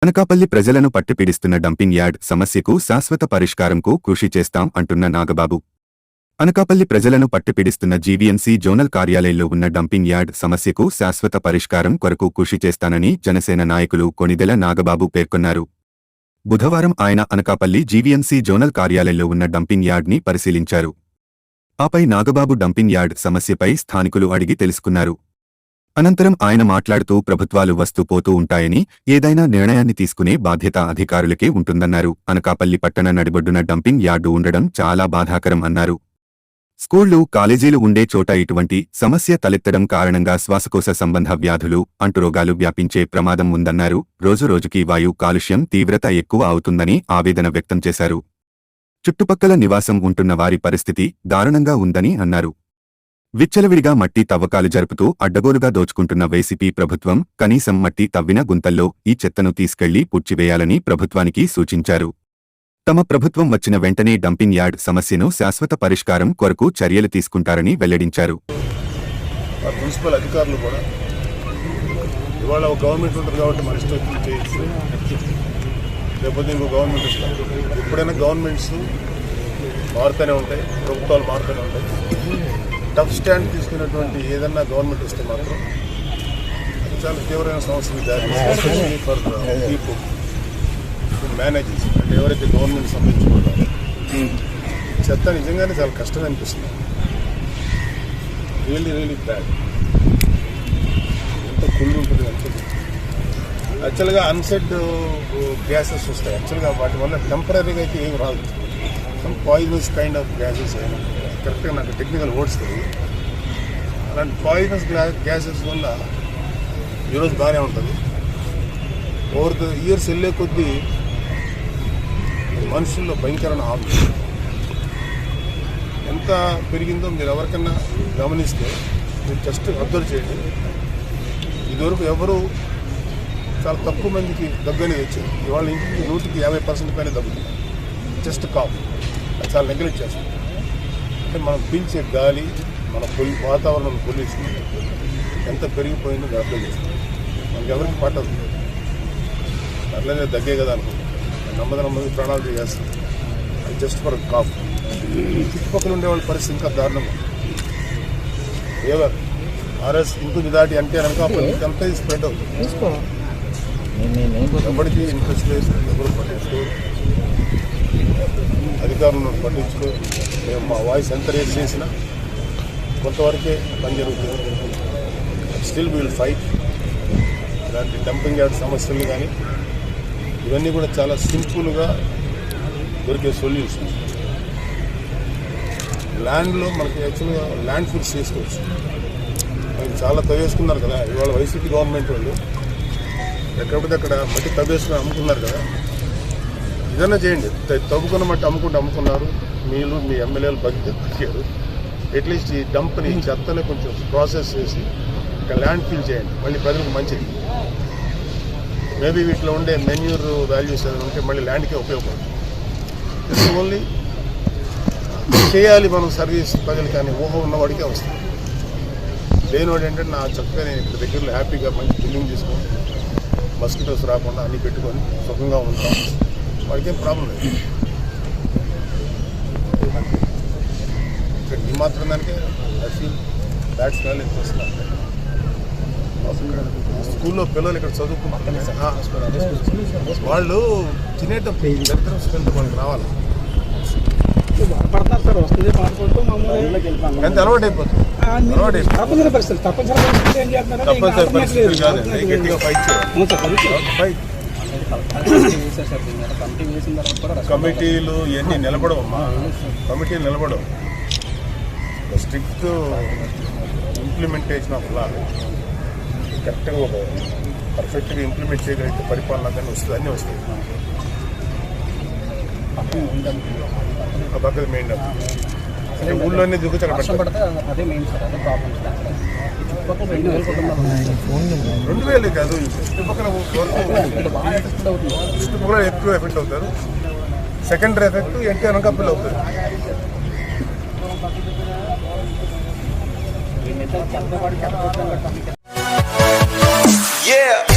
అనకాపల్లి ప్రజలను పట్టిపీడిస్తున్న dumping yard సమస్యకు శాశ్వత పరిష్కారంకు కృషి చేస్తాం అంటున్న నాగబాబు. అనకాపల్లి ప్రజలను పట్టిపీడిస్తున్న జీవీఎంసీ జోనల్ కార్యాలయంలో ఉన్న డంపింగ్ యార్డ్ సమస్యకు శాశ్వత పరిష్కారం కొరకు కృషి చేస్తానని జనసేన నాయకులు కొణిదెల నాగబాబు పేర్కొన్నారు. బుధవారం ఆయన అనకాపల్లి జీవీఎంసీ జోనల్ కార్యాలయంలో ఉన్న డంపింగ్ యార్డ్ని పరిశీలించారు. ఆపై నాగబాబు డంపింగ్ యార్డ్ సమస్యపై స్థానికులు అడిగి తెలుసుకున్నారు. అనంతరం ఆయన మాట్లాడుతూ ప్రభుత్వాలు వస్తూ పోతూ ఉంటాయని, ఏదైనా నిర్ణయాన్ని తీసుకునే బాధ్యత అధికారులకే ఉంటుందన్నారు. అనకాపల్లి పట్టణ నడిబొడ్డున డంపింగ్ యార్డు ఉండడం చాలా బాధాకరం అన్నారు. స్కూళ్లు, కాలేజీలు ఉండే చోట ఇటువంటి సమస్య తలెత్తడం కారణంగా శ్వాసకోశ సంబంధ వ్యాధులు, అంటురోగాలు వ్యాపించే ప్రమాదం ఉందన్నారు. రోజురోజుకీ వాయు కాలుష్యం తీవ్రత ఎక్కువ అవుతుందని ఆవేదన వ్యక్తం చేశారు. చుట్టుపక్కల నివాసం ఉంటున్న వారి పరిస్థితి దారుణంగా ఉందని అన్నారు. విచ్చలవిడిగా మట్టి తవ్వకాలు జరుపుతూ అడ్డగోలుగా దోచుకుంటున్న వైసీపీ ప్రభుత్వం కనీసం మట్టి తవ్విన గుంతల్లో ఈ చెత్తను తీసుకెళ్లి పూడ్చివేయాలని ప్రభుత్వానికి సూచించారు. తమ ప్రభుత్వం వచ్చిన వెంటనే డంపింగ్ యార్డ్ సమస్యను శాశ్వత పరిష్కారం కొరకు చర్యలు తీసుకుంటారని వెల్లడించారు. మున్సిపల్ అధికారులు కూడా ఇవాళ ఒక గవర్నమెంట్ ఉంటుంది కాబట్టి మన ఇష్టం చేయొచ్చు, లేకపోతే ఇంకో గవర్నమెంట్ వస్తారు. ఎప్పుడైనా గవర్నమెంట్స్ మారుతూనే ఉంటాయి, ప్రభుత్వాలు మారుతూనే ఉంటాయి. టఫ్ స్టాండ్ తీసుకున్నటువంటి ఏదన్నా గవర్నమెంట్ వస్తే మాత్రం అది చాలా తీవ్రమైన సమస్యలు దారి ఫర్ పీపుల్ మేనేజర్స్, అంటే ఎవరైతే గవర్నమెంట్ సంబంధించుకుంటారో చెత్త నిజంగానే చాలా కష్టం అనిపిస్తుంది. Really bad. ఎంత కుళ్ళు ఉంటుంది అంటే యాక్చువల్గా అన్సెడ్ గ్యాసెస్ వస్తాయి. యాక్చువల్గా వాటి వల్ల టెంపరీగా అయితే ఏం రాదు. Some poisonous kind of gases అయినా కరెక్ట్గా నాకు టెక్నికల్ వర్డ్స్ తెలియదు. అలాంటి పాయిజనస్ గ్యాసెస్ వల్ల ఈరోజు బాగానే ఉంటుంది. ఓవర్ ద ఇయర్స్ వెళ్ళే కొద్దీ మనుషుల్లో భయంకరమైన హామీ ఎంత పెరిగిందో మీరు ఎవరికన్నా గమనిస్తే మీరు జస్ట్ అబ్జర్వ్ చేయండి. ఇదివరకు ఎవరు చాలా తక్కువ మందికి దగ్గు అనేది వచ్చింది. ఇవాళ ఇంటికి 150% పైన దగ్గుతుంది. Just cough. అది చాలా నెగ్లెక్ట్ చేస్తుంది. అంటే మనం పీల్చే గాలి, మన వాతావరణం పొల్యూషన్ ఎంత పెరిగిపోయిందో అర్థం చేస్తుంది. మనకి ఎవరికి పట్టదు. అట్లనే దగ్గే కదా అనుకుంటాం. నమ్మది ప్రాణాలు చేస్తాం. అది జస్ట్ ఫర్ కాఫ్. చుట్టుపక్కల ఉండే వాళ్ళ పరిస్థితి ఇంకా దారుణంగా. ఎవరు ఆర్ఎస్ ఇంటికి దాటి అంటే అనకాపల్లి అంతా స్ప్రెడ్ అవుతుంది. ఎవరికి ఇంట్రెస్ట్ లేదు, ఎవరు పట్టించుకోరు, అధికారులను పట్టించుకోరు. మేము మా వాయిస్ ఎంత రేస్ చేసినా కొంతవరకే పని జరుగుతుంది. Still will fight. ఇలాంటి డంపింగ్ యార్డ్ సమస్యలు కానీ ఇవన్నీ కూడా చాలా సింపుల్గా దొరికే సొల్యూషన్. ల్యాండ్లో మనకి యాక్చువల్గా ల్యాండ్ ఫిల్స్ చేసుకోవచ్చు. మనకి చాలా తవ్వేసుకున్నారు కదా ఇవాళ వైసీపీ గవర్నమెంట్ వాళ్ళు. ఎక్కడికి అక్కడ మట్టి తవ్వేసుకుని అమ్ముకున్నారు కదా. ఏదైనా చేయండి. తవ్వుకున్న మట్టి అమ్ముకున్నారు. మీరు మీ ఎమ్మెల్యేలు బతికారు. అట్లీస్ట్ ఈ డంప్ని చెత్తని కొంచెం ప్రాసెస్ చేసి ఇక్కడ ల్యాండ్ ఫిల్ చేయండి. మళ్ళీ ప్రజలకు మంచిది. మేబీ వీటిలో ఉండే మెన్యూర్ వాల్యూస్ ఏదైనా ఉంటే మళ్ళీ ల్యాండ్కే ఉపయోగపడుతుంది. ఓన్లీ చేయాలి మనం సర్వీస్ ప్రజలు, కానీ ఊహ ఉన్నవాడికే వస్తుంది. లేనివాడు ఏంటంటే నా చక్కగా నేను ఇక్కడ దగ్గరలో హ్యాపీగా మంచి బిల్డింగ్ తీసుకొని మస్కిటోస్ రాకుండా అన్నీ పెట్టుకొని సుఖంగా ఉంటాం. వాడికేం ప్రాబ్లం లేదు. ఇక్కడ ఈ మాత్రం దానికే బ్యాడ్ స్మెల్ ఎంత వస్తుంది. స్కూల్లో పిల్లలు ఇక్కడ చదువుకుంటారు. వాళ్ళు తినేటప్పుడు దరిద్రం స్మెల్ వాళ్ళకి రావాలి. ఎంత అలవాటు అయిపోతుంది. తప్పనిసరి పరిస్థితులు కాదు. గట్టిగా ఫైట్ చేయాలి. కమిటీలు ఇవన్నీ నిలబడవమ్మా. కమిటీలు నిలబడవు. స్ట్రిక్ట్ ఇంప్లిమెంటేషన్ ఆఫ్ లా కరెక్ట్గా ఒక పర్ఫెక్ట్గా ఇంప్లిమెంట్ చేయగలిగితే పరిపాలన కానీ వస్తుంది, అన్నీ వస్తాయి. ఆ పక్కన మెయిన్ అంటే ఊళ్ళోనే దిగుతా 2000 కాదు. చుట్టుపక్కల ఎక్కువ ఎఫెక్ట్ అవుతారు. సెకండరీ ఎఫెక్ట్ ఎన్టీఆర్ అనకాపల్లి అవుతుంది. Yeah.